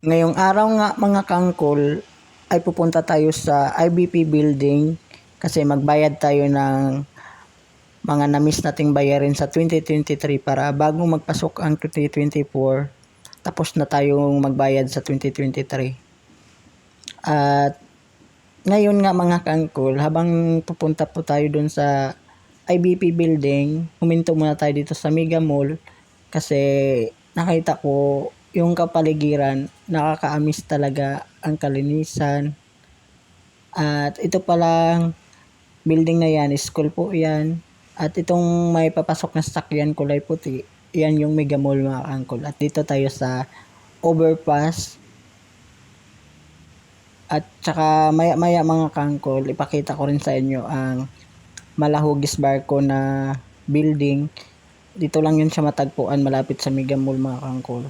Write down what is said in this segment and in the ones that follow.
Ngayong araw nga mga kangkol ay pupunta tayo sa IBP building kasi magbayad tayo ng mga na-miss nating bayarin sa 2023 para bago magpasok ang 2024 tapos na tayong magbayad sa 2023. At ngayon nga mga kangkol, habang pupunta po tayo dun sa IBP building, huminto muna tayo dito sa Mega Mall kasi nakita ko yung kapaligiran, nakakaamis talaga ang kalinisan. At ito palang building na yan, school po yan. At itong may papasok na sasakyan kulay puti, yan yung Mega Mall mga kangkol. At dito tayo sa overpass. At saka maya maya mga kangkol, ipakita ko rin sa inyo ang Malahugis Barko na building. Dito lang yun siya matagpuan, malapit sa Mega Mall mga kangkol.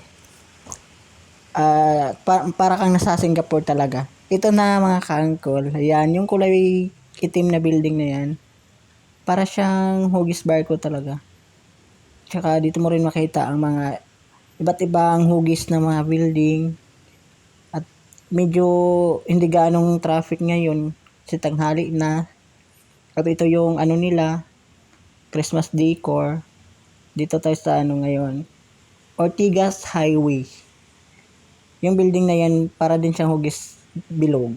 Para kang nasa Singapore talaga. Ito na mga kangkol, ayan, yung kulay itim na building na yan. Para siyang hugis barko talaga. Tsaka dito mo rin makita ang mga iba't ibang hugis na mga building. At medyo hindi ganong traffic ngayon, si tanghali na. At ito yung ano nila, Christmas decor. Dito tayo sa ano ngayon, Ortigas Highway. Yung building na yan, para din siyang hugis bilog.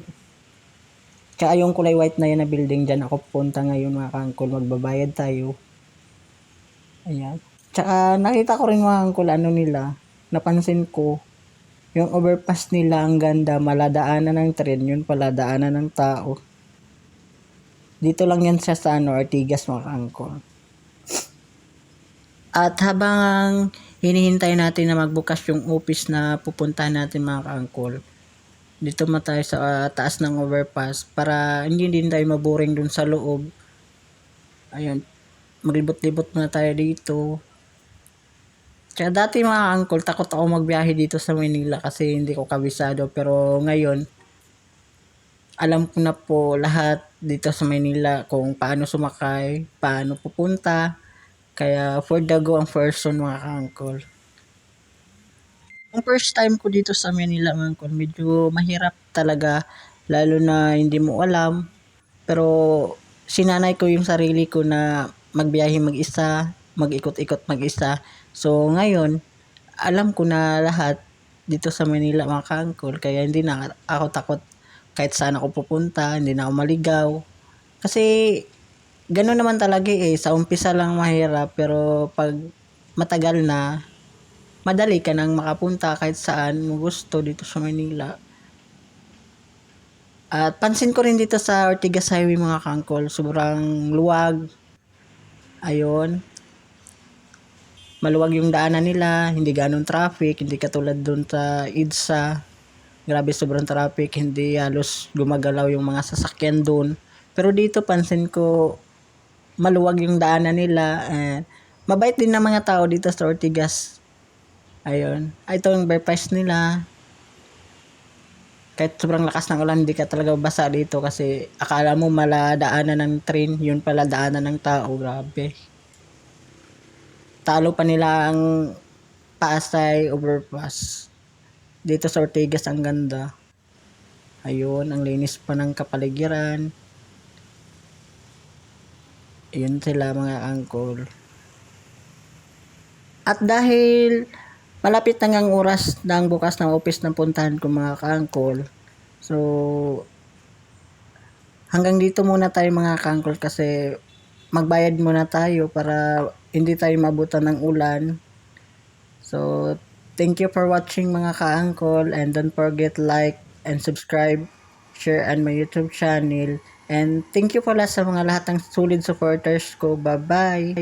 Tsaka yung kulay white na yan na building, dyan ako punta ngayon mga kangkol, magbabayad tayo. Ayan. Tsaka nakita ko rin mga kangkol, ano nila, napansin ko, yung overpass nila ang ganda, maladaanan ng tren, yun pala daanan ng tao. Dito lang yan siya sa ano, Ortigas mga kangkol. At habang hinihintay natin na magbukas yung office na pupuntahan natin mga kaangkol, dito ma tayo sa taas ng overpass para hindi din tayo maboring dun sa loob. Ayun, maglibot-libot muna tayo dito. Kaya dati mga kaangkol, takot ako magbiyahe dito sa Manila kasi hindi ko kabisado. Pero ngayon, alam ko na po lahat dito sa Manila kung paano sumakay, paano pupunta. Kaya for the go ang person mga kaangkol. Ang first time ko dito sa Manila mga kaangkol, medyo mahirap talaga. Lalo na hindi mo alam. Pero sinanay ko yung sarili ko na magbiyahe mag-isa, mag-ikot-ikot mag-isa. So ngayon, alam ko na lahat dito sa Manila mga kaangkol. Kaya hindi na ako takot kahit saan ako pupunta, hindi na ako maligaw. Kasi gano'n naman talaga eh. Sa umpisa lang mahirap, pero pag matagal na, madali ka nang makapunta kahit saan mo gusto dito sa Manila. At pansin ko rin dito sa Ortigas Highway mga kangkol, sobrang luwag. Ayun. Maluwag yung daanan nila, hindi ganong traffic, hindi katulad doon sa EDSA. Grabe sobrang traffic, hindi halos gumagalaw yung mga sasakyan doon. Pero dito pansin ko, maluwag yung daanan nila. Mabait din ng mga tao dito sa Ortigas. Ayun. Ito yung bypass nila. Kahit sobrang lakas ng ulan, hindi ka talaga basa dito kasi akala mo maladaanan ng train, yun pala daanan ng tao. Grabe. Talo pa nila ang Pasay overpass. Dito sa Ortigas ang ganda. Ayun, ang linis pa ng kapaligiran. Ayun sila mga angkol. At dahil malapit na ang oras ng bukas ng office ng puntahan ko mga kaangkol. So, hanggang dito muna tayo mga kaangkol kasi magbayad muna tayo para hindi tayo mabutan ng ulan. So, thank you for watching mga kaangkol and don't forget like and subscribe, share on my YouTube channel. And thank you pala sa mga lahat ng solid supporters ko. Bye-bye!